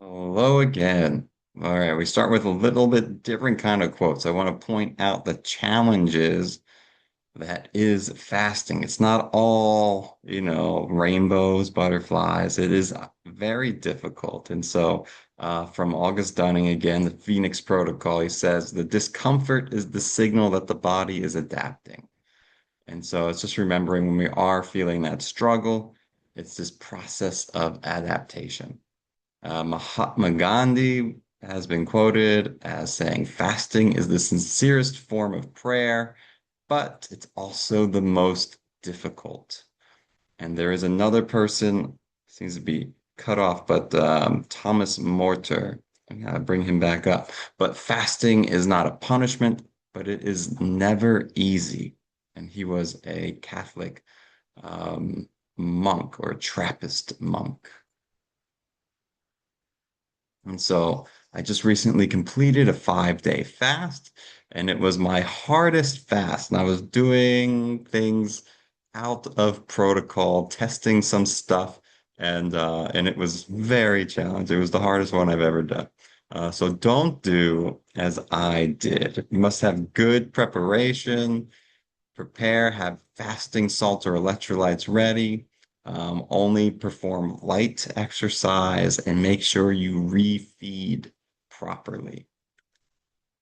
Hello again. All right, we start with a little bit different kind of quotes. I want to point out the challenges that is fasting. It's not all, rainbows, butterflies. It is very difficult. And so, from August Dunning again, the Phoenix Protocol, he says the discomfort is the signal that the body is adapting. And so it's just remembering when we are feeling that struggle, it's this process of adaptation. Mahatma Gandhi has been quoted as saying, fasting is the sincerest form of prayer, but it's also the most difficult. And there is another person, seems to be cut off, but Thomas Morter, I gotta bring him back up. But fasting is not a punishment, but it is never easy. And he was a Catholic monk or a Trappist monk. And so I just recently completed a 5-day fast, and it was my hardest fast. And I was doing things out of protocol, testing some stuff, and it was very challenging. It was the hardest one I've ever done. So don't do as I did. You must have good preparation, prepare, have fasting salts or electrolytes ready. Only perform light exercise and make sure you refeed properly.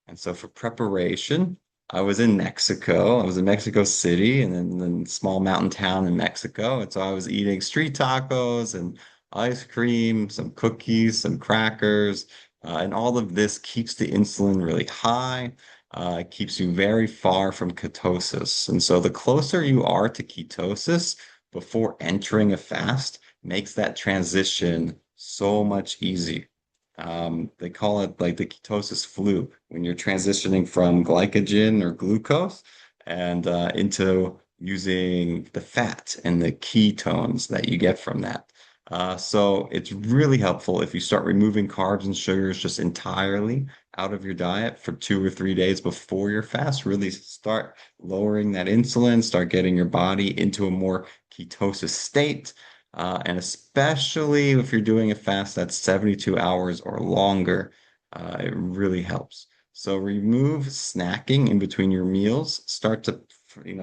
And so for preparation, I was in Mexico. I was in Mexico City and then small mountain town in Mexico. And so I was eating street tacos and ice cream, some cookies, some crackers, and all of this keeps the insulin really high. It keeps you very far from ketosis. And so the closer you are to ketosis before entering a fast makes that transition so much easier. They call it like the ketosis flu when you're transitioning from glycogen or glucose and into using the fat and the ketones that you get from that. So it's really helpful if you start removing carbs and sugars just entirely out of your diet for 2 or 3 days before your fast. Really start lowering that insulin, start getting your body into a more ketosis state. And especially if you're doing a fast that's 72 hours or longer, it really helps. So remove snacking in between your meals. Start to,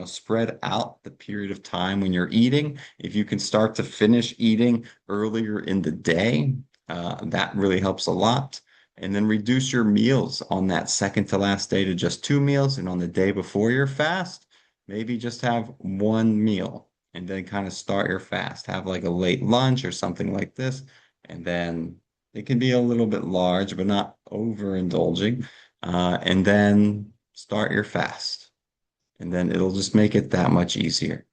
spread out the period of time when you're eating. If you can start to finish eating earlier in the day, that really helps a lot. And then reduce your meals on that second to last day to just 2 meals. And on the day before your fast, maybe just have one meal and then kind of start your fast. Have like a late lunch or something like this. And then it can be a little bit large, but not overindulging. And then start your fast. And then it'll just make it that much easier.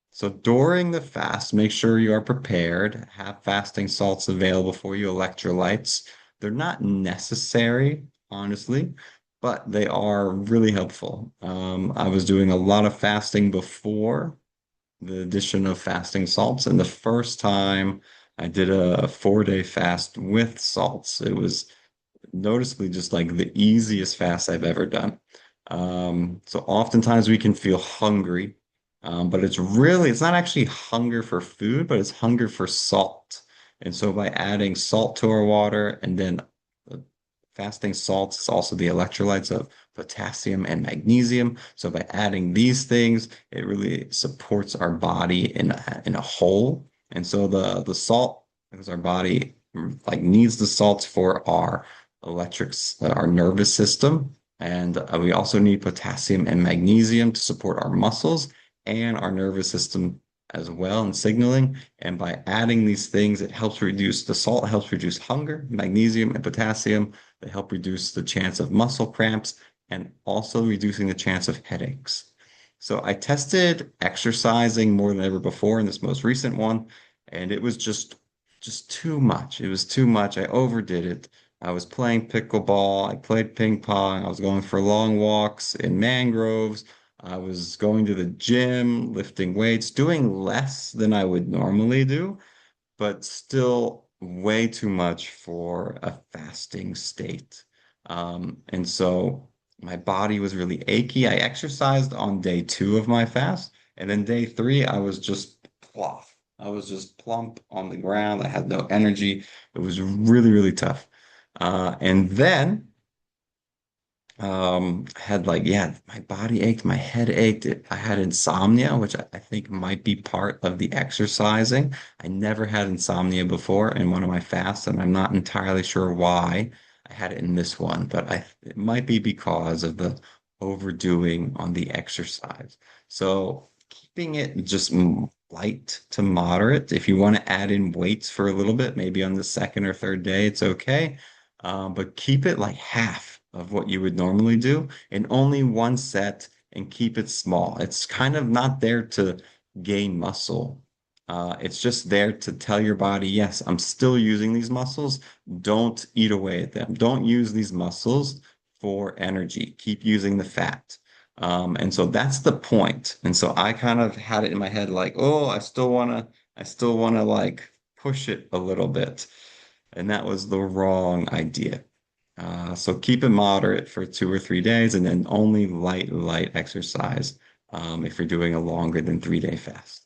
So during the fast, make sure you are prepared. Have fasting salts available for you, electrolytes. They're not necessary, honestly, but they are really helpful. I was doing a lot of fasting before the addition of fasting salts. And the first time I did a 4-day fast with salts, it was noticeably just like the easiest fast I've ever done. So oftentimes we can feel hungry, but it's not actually hunger for food, but it's hunger for salt. And so by adding salt to our water and then uh, fasting salts is also the electrolytes of potassium and magnesium. So by adding these things, it really supports our body in a whole. And so the salt, because our body like needs the salts for our nervous system. And we also need potassium and magnesium to support our muscles and our nervous system as well and signaling. And by adding these things, the salt helps reduce hunger, magnesium and potassium. They help reduce the chance of muscle cramps and also reducing the chance of headaches. So I tested exercising more than ever before in this most recent one, and it was just too much. It was too much. I overdid it. I was playing pickleball. I played ping pong. I was going for long walks in mangroves. I was going to the gym, lifting weights, doing less than I would normally do, but still way too much for a fasting state. And so my body was really achy. I exercised on day 2 of my fast, and then day 3, I was just off. I was just plump on the ground. I had no energy. It was really, really tough. And then I had like, yeah, my body ached, my head ached. I had insomnia, which I think might be part of the exercising. I never had insomnia before in one of my fasts, and I'm not entirely sure why I had it in this one, but it might be because of the overdoing on the exercise. So keeping it just light to moderate. If you want to add in weights for a little bit, maybe on the second or third day, it's okay. But keep it like half of what you would normally do in only one set and keep it small. It's kind of not there to gain muscle. It's just there to tell your body, yes, I'm still using these muscles. Don't eat away at them. Don't use these muscles for energy. Keep using the fat. And so that's the point. And so I kind of had it in my head like, oh, I still wanna like push it a little bit. And that was the wrong idea. So keep it moderate for 2 or 3 days and then only light exercise if you're doing a longer than 3 day fast.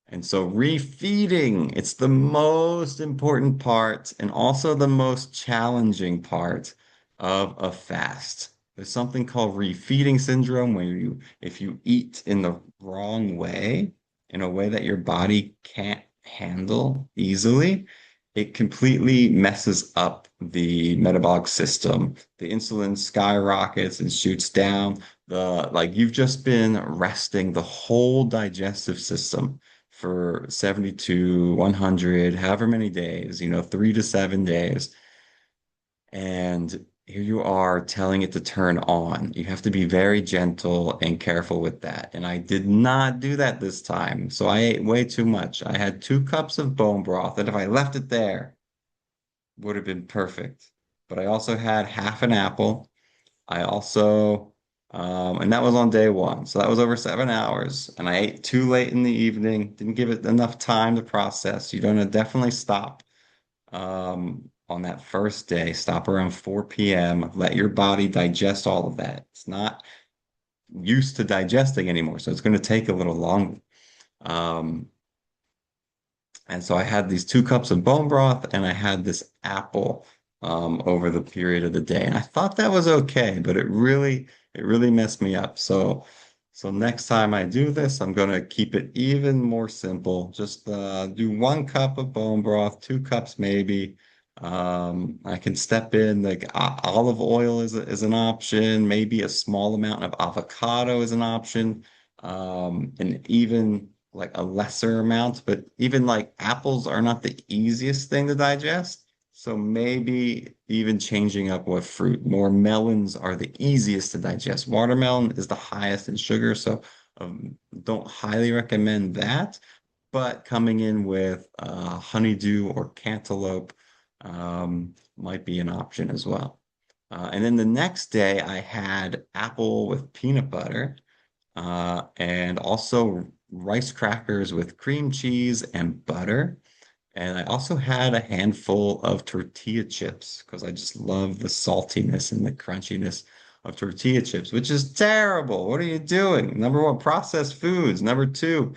And so refeeding, it's the most important part and also the most challenging part of a fast. There's something called refeeding syndrome where if you eat in the wrong way, in a way that your body can't handle easily, it completely messes up the metabolic system. The insulin skyrockets and shoots down. Like you've just been resting the whole digestive system for 72, 100, however many days, 3 to 7 days. And here you are telling it to turn on. You have to be very gentle and careful with that. And I did not do that this time. So I ate way too much. I had 2 cups of bone broth, and if I left it there, would have been perfect. But I also had half an apple. I also, and that was on day one. So that was over 7 hours. And I ate too late in the evening, didn't give it enough time to process. You're going to definitely stop on that first day. Stop around 4 p.m. Let your body digest all of that. It's not used to digesting anymore. So it's going to take a little longer. Um, and so I had these 2 cups of bone broth and I had this apple over the period of the day. And I thought that was okay, but it really messed me up. So next time I do this, I'm gonna keep it even more simple. Just do 1 cup of bone broth, 2 cups maybe. I can step in like olive oil is an option, maybe a small amount of avocado is an option. And even like a lesser amount, but even like apples are not the easiest thing to digest. So maybe even changing up what fruit. More melons are the easiest to digest. Watermelon is the highest in sugar, so don't highly recommend that. But coming in with honeydew or cantaloupe might be an option as well. And then the next day, I had apple with peanut butter and also rice crackers with cream cheese and butter. And I also had a handful of tortilla chips because I just love the saltiness and the crunchiness of tortilla chips, which is terrible. What are you doing? Number one, processed foods. Number two,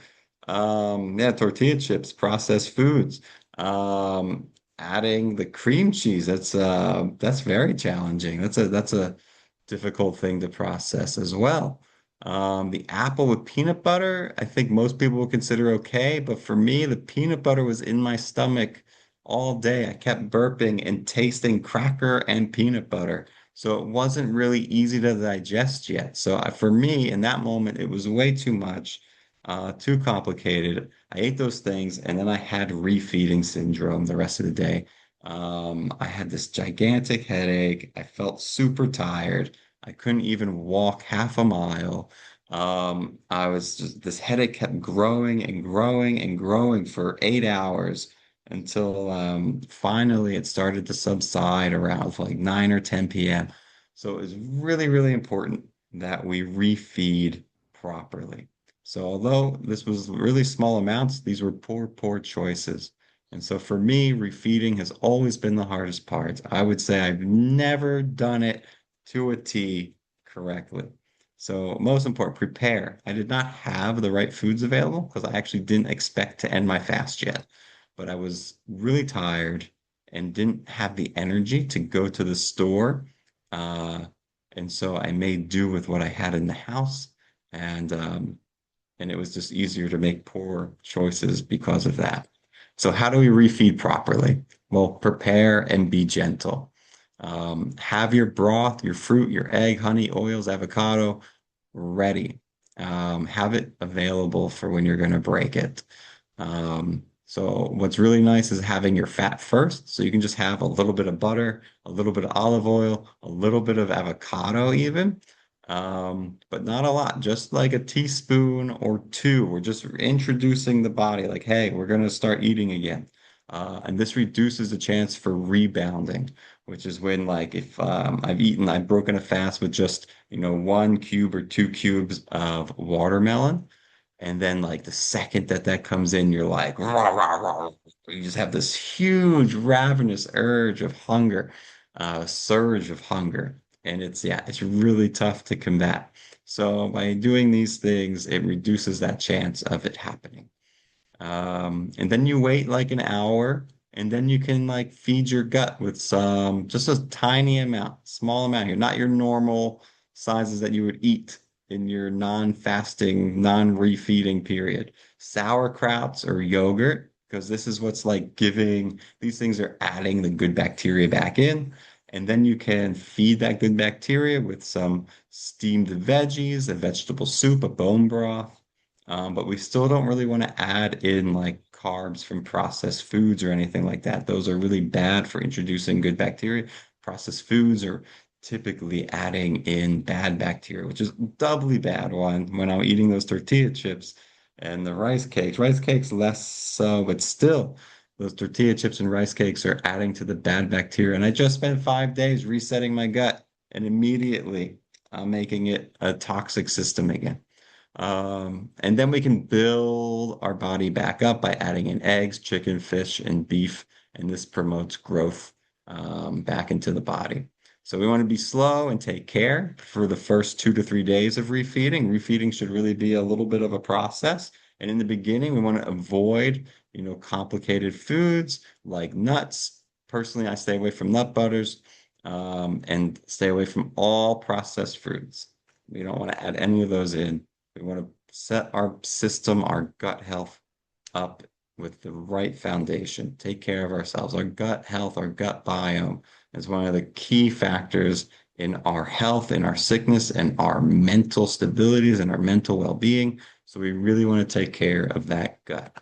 yeah, tortilla chips, processed foods. Adding the cream cheese, that's very challenging. That's a difficult thing to process as well. The apple with peanut butter, I think most people would consider okay, but for me, the peanut butter was in my stomach all day. I kept burping and tasting cracker and peanut butter. So it wasn't really easy to digest yet. So for me, in that moment, it was way too much, too complicated. I ate those things and then I had refeeding syndrome the rest of the day. I had this gigantic headache. I felt super tired. I couldn't even walk half a mile. I was just, this headache kept growing and growing and growing for 8 hours until finally it started to subside around like 9 or 10 p.m. So it was really, really important that we refeed properly. So although this was really small amounts, these were poor choices. And so for me, refeeding has always been the hardest part. I would say I've never done it to a T correctly. So most important, prepare. I did not have the right foods available because I actually didn't expect to end my fast yet. But I was really tired and didn't have the energy to go to the store. Uh, and so I made do with what I had in the house. And and it was just easier to make poor choices because of that. So how do we refeed properly? Well, prepare and be gentle. Have your broth, your fruit, your egg, honey, oils, avocado ready. Have it available for when you're going to break it. So what's really nice is having your fat first. So you can just have a little bit of butter, a little bit of olive oil, a little bit of avocado even, but not a lot, just like a teaspoon or two. We're just introducing the body like, hey, we're going to start eating again. And this reduces the chance for rebounding, which is when like if I've broken a fast with just, 1 cube or 2 cubes of watermelon. And then like the second that that comes in, you're like, rah, rah, rah. You just have this huge ravenous urge of hunger, surge of hunger. And yeah, it's really tough to combat. So by doing these things, it reduces that chance of it happening. And then you wait like an hour, and then you can like feed your gut with just a tiny amount, small amount here, not your normal sizes that you would eat in your non-fasting, non-refeeding period. Sauerkrauts or yogurt, because this is what's like these things are adding the good bacteria back in. And then you can feed that good bacteria with some steamed veggies, a vegetable soup, a bone broth. But we still don't really want to add in like carbs from processed foods or anything like that. Those are really bad for introducing good bacteria. Processed foods are typically adding in bad bacteria, which is doubly bad when I'm eating those tortilla chips and the rice cakes. Rice cakes less so, but still, those tortilla chips and rice cakes are adding to the bad bacteria. And I just spent 5 days resetting my gut, and immediately I'm making it a toxic system again. And then we can build our body back up by adding in eggs, chicken, fish, and beef. And this promotes growth back into the body. So we want to be slow and take care for the first 2 to 3 days of refeeding. Refeeding should really be a little bit of a process. And in the beginning, we want to avoid, complicated foods like nuts. Personally, I stay away from nut butters and stay away from all processed foods. We don't want to add any of those in. We want to set our system, our gut health up with the right foundation, take care of ourselves. Our gut health, our gut biome is one of the key factors in our health, in our sickness, and our mental stabilities and our mental well-being. So we really want to take care of that gut.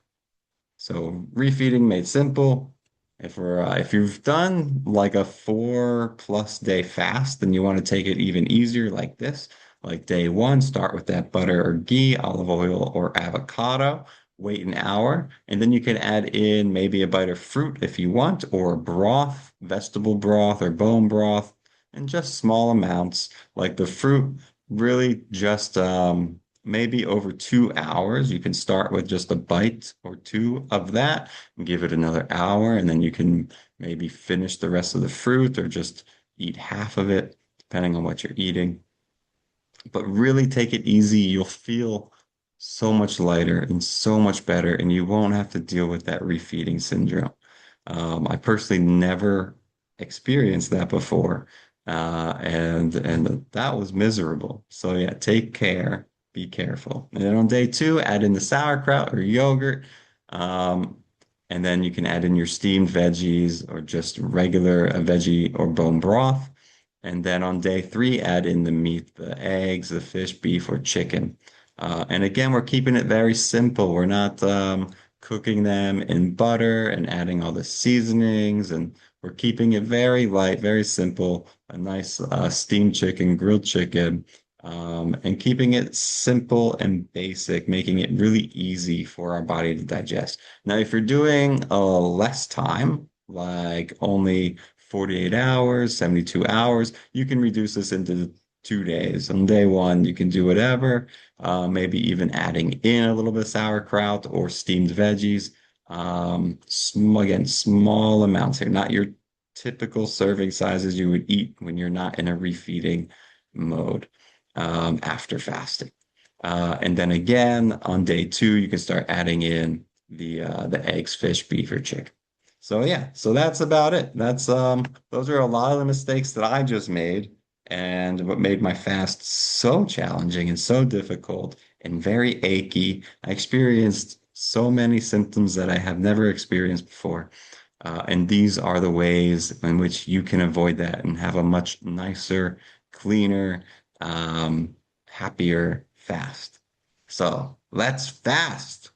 So refeeding made simple. If you've done like a 4+ day fast, then you want to take it even easier like this. Like day one, start with that butter or ghee, olive oil, or avocado. Wait an hour, and then you can add in maybe a bite of fruit if you want, or broth, vegetable broth, or bone broth, and just small amounts. Like the fruit, really just maybe over 2 hours. You can start with just a bite or two of that and give it another hour, and then you can maybe finish the rest of the fruit or just eat half of it, depending on what you're eating. But really take it easy. You'll feel so much lighter and so much better, and you won't have to deal with that refeeding syndrome. I personally never experienced that before, and that was miserable. So yeah, take care, be careful. And then on day two, add in the sauerkraut or yogurt, um, and then you can add in your steamed veggies or just regular veggie or bone broth. And then on day three, add in the meat, the eggs, the fish, beef, or chicken. And again, we're keeping it very simple. We're not cooking them in butter and adding all the seasonings, and we're keeping it very light, very simple. A nice steamed chicken, grilled chicken, and keeping it simple and basic, making it really easy for our body to digest. Now, if you're doing less time, like only 48 hours, 72 hours, you can reduce this into 2 days. On day one, you can do whatever, maybe even adding in a little bit of sauerkraut or steamed veggies. Again, small amounts here, not your typical serving sizes you would eat when you're not in a refeeding mode. after fasting. And then again on day two, you can start adding in the eggs, fish, beef, or chicken. So yeah, so that's about it. That's those are a lot of the mistakes that I just made, and what made my fast so challenging and so difficult and very achy. I experienced so many symptoms that I have never experienced before. And these are the ways in which you can avoid that and have a much nicer, cleaner, happier fast. So let's fast.